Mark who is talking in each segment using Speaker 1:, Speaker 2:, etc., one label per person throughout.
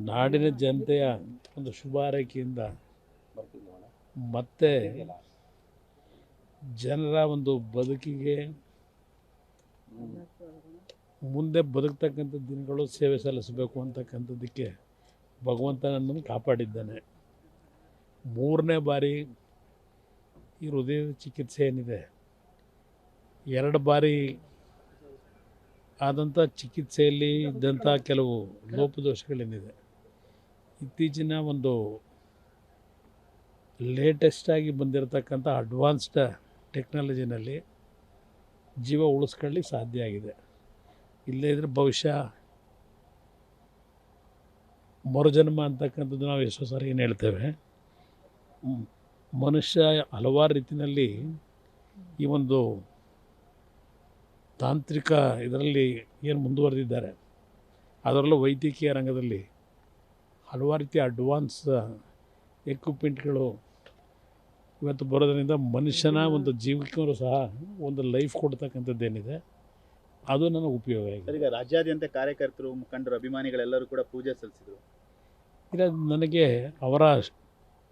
Speaker 1: ನಾಡಿನ ಜನತೆಯ ಒಂದು ಶುಭ ಹಾರೈಕೆಯಿಂದ ಮತ್ತೆ ಜನರ ಒಂದು ಬದುಕಿಗೆ ಮುಂದೆ ಬದುಕ್ತಕ್ಕಂಥ ದಿನಗಳು ಸೇವೆ ಸಲ್ಲಿಸಬೇಕು ಅಂತಕ್ಕಂಥದ್ದಕ್ಕೆ ಭಗವಂತ ನನ್ನನ್ನು ಕಾಪಾಡಿದ್ದಾನೆ. 3ನೇ ಬಾರಿ ಈ ಹೃದಯದ ಚಿಕಿತ್ಸೆ ಏನಿದೆ, 2 ಬಾರಿ ಆದಂಥ ಚಿಕಿತ್ಸೆಯಲ್ಲಿ ಇದ್ದಂಥ ಕೆಲವು ಲೋಪದೋಷಗಳೇನಿದೆ, ಇತ್ತೀಚಿನ ಒಂದು ಲೇಟೆಸ್ಟಾಗಿ ಬಂದಿರತಕ್ಕಂಥ ಅಡ್ವಾನ್ಸ್ಡ್ ಟೆಕ್ನಾಲಜಿನಲ್ಲಿ ಜೀವ ಉಳಿಸ್ಕೊಳ್ಳಿಕ್ಕೆ ಸಾಧ್ಯ ಆಗಿದೆ. ಇಲ್ಲದೇ ಇದ್ದರೆ ಬಹುಶಃ ಮರುಜನ್ಮ ಅಂತಕ್ಕಂಥದ್ದು ನಾವು ಎಷ್ಟೋ ಸಾರಿ ಏನು ಹೇಳ್ತೇವೆ, ಮನುಷ್ಯ ಹಲವಾರು ರೀತಿಯಲ್ಲಿ ಈ ಒಂದು ತಾಂತ್ರಿಕ ಇದರಲ್ಲಿ ಏನು ಮುಂದುವರೆದಿದ್ದಾರೆ, ಅದರಲ್ಲೂ ವೈದ್ಯಕೀಯ ರಂಗದಲ್ಲಿ ಹಲವಾರು ರೀತಿಯ ಅಡ್ವಾನ್ಸ್ ಎಕ್ವಿಪ್ಮೆಂಟ್ಗಳು ಇವತ್ತು ಬರೋದರಿಂದ ಮನುಷ್ಯನ ಒಂದು ಜೀವಕ್ಕೂ ಸಹ ಒಂದು ಲೈಫ್ ಕೊಡ್ತಕ್ಕಂಥದ್ದೇನಿದೆ ಅದು ನನಗೆ ಉಪಯೋಗ ಆಗಿದೆ.
Speaker 2: ಈಗ ರಾಜ್ಯಾದ್ಯಂತ ಕಾರ್ಯಕರ್ತರು, ಮುಖಂಡರು, ಅಭಿಮಾನಿಗಳೆಲ್ಲರೂ ಕೂಡ ಪೂಜೆ ಸಲ್ಲಿಸಿದರು.
Speaker 1: ಇಲ್ಲ, ನನಗೆ ಅವರ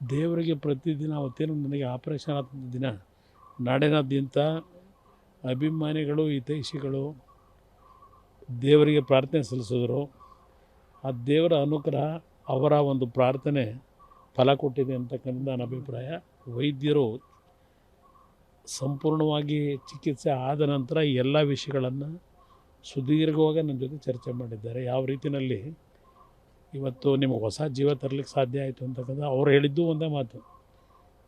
Speaker 1: ದೇವರಿಗೆ ಪ್ರತಿದಿನ ಅವತ್ತೇನು ನನಗೆ ಆಪರೇಷನ್ ಆದಂಥ ದಿನ ನಾಡಿನಾದ್ಯಂತ ಅಭಿಮಾನಿಗಳು, ಹಿತೈಷಿಗಳು ದೇವರಿಗೆ ಪ್ರಾರ್ಥನೆ ಸಲ್ಲಿಸಿದ್ರು. ಆ ದೇವರ ಅನುಗ್ರಹ, ಅವರ ಒಂದು ಪ್ರಾರ್ಥನೆ ಫಲ ಕೊಟ್ಟಿದೆ ಅಂತಕ್ಕಂಥ ನನ್ನ ಅಭಿಪ್ರಾಯ. ವೈದ್ಯರು ಸಂಪೂರ್ಣವಾಗಿ ಚಿಕಿತ್ಸೆ ಆದ ನಂತರ ಎಲ್ಲ ವಿಷಯಗಳನ್ನು ಸುದೀರ್ಘವಾಗಿ ನನ್ನ ಜೊತೆ ಚರ್ಚೆ ಮಾಡಿದ್ದಾರೆ. ಯಾವ ರೀತಿಯಲ್ಲಿ ಇವತ್ತು ನಿಮಗೆ ಹೊಸ ಜೀವ ತರಲಿಕ್ಕೆ ಸಾಧ್ಯ ಆಯಿತು ಅಂತಕ್ಕಂಥ ಅವ್ರು ಹೇಳಿದ್ದು ಒಂದೇ ಮಾತು,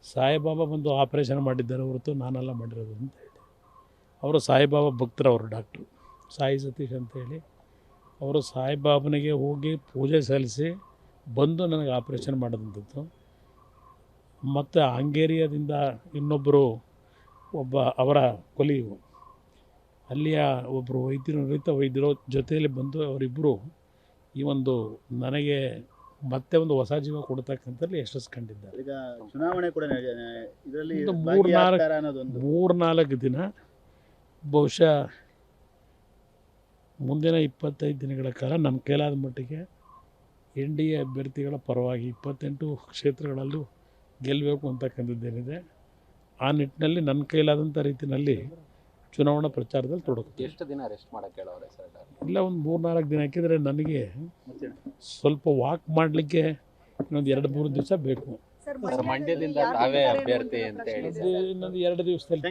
Speaker 1: ಸಾಯಿಬಾಬಾ ಬಂದು ಆಪರೇಷನ್ ಮಾಡಿದ್ದಾರೆ ಹೊರತು ನಾನೆಲ್ಲ ಮಾಡಿರೋದು ಅಂತ ಹೇಳಿ. ಅವರು ಸಾಯಿಬಾಬಾ ಭಕ್ತರು, ಅವರು ಡಾಕ್ಟ್ರು ಸಾಯಿ ಸತೀಶ್ ಅಂತೇಳಿ. ಅವರು ಸಾಯಿಬಾಬನಿಗೆ ಹೋಗಿ ಪೂಜೆ ಸಲ್ಲಿಸಿ ಬಂದು ನನಗೆ ಆಪರೇಷನ್ ಮಾಡೋದಂಥದ್ದು. ಮತ್ತು ಹಂಗೇರಿಯಾದಿಂದ ಇನ್ನೊಬ್ಬರು ಒಬ್ಬ ಅವರ ಕೊಲೀಗು ಅಲ್ಲಿಯ ಒಬ್ಬರು ವೈದ್ಯರು, ನುರಿತ ವೈದ್ಯರು ಜೊತೆಯಲ್ಲಿ ಬಂದು ಅವರಿಬ್ಬರು ಈ ಒಂದು ನನಗೆ ಮತ್ತೆ ಒಂದು ಹೊಸ ಜೀವ ಕೊಡ್ತಕ್ಕಂಥಲ್ಲಿ ಯಶಸ್ಸು ಕಂಡಿದ್ದಾರೆ.
Speaker 2: ಈಗ ಚುನಾವಣೆ ಕೂಡ ಇದರಲ್ಲಿ
Speaker 1: 3-4 ದಿನ, ಬಹುಶಃ ಮುಂದಿನ 25 ದಿನಗಳ ಕಾಲ ನನ್ನ ಕೈಲಾದ ಮಟ್ಟಿಗೆ NDA ಅಭ್ಯರ್ಥಿಗಳ ಪರವಾಗಿ 28 ಕ್ಷೇತ್ರಗಳಲ್ಲೂ ಗೆಲ್ಲಬೇಕು ಅಂತಕ್ಕಂಥದ್ದೇನಿದೆ, ಆ ನಿಟ್ಟಿನಲ್ಲಿ ನನ್ನ ಕೈಲಾದಂಥ ರೀತಿಯಲ್ಲಿ ಚುನಾವಣಾ ಪ್ರಚಾರದಲ್ಲಿ ತೊಡಗುತ್ತೆ.
Speaker 3: ಎಷ್ಟು ದಿನ ರೆಸ್ಟ್ ಮಾಡೋಕ್ಕೆ ಹೇಳೋರೆ ಸರ್?
Speaker 1: ಇಲ್ಲ, ಒಂದು 3-4 ದಿನ ಹಾಕಿದರೆ ನನಗೆ ಸ್ವಲ್ಪ ವಾಕ್ ಮಾಡಲಿಕ್ಕೆ ಇನ್ನೊಂದು 2-3 ದಿವಸ ಬೇಕು.
Speaker 3: ಮಂಡ್ಯದಿಂದ ತಾವೇ ಅಭ್ಯರ್ಥಿ ಅಂತ ಹೇಳಿ
Speaker 1: ಇನ್ನೊಂದು 2 ದಿವಸದಲ್ಲಿ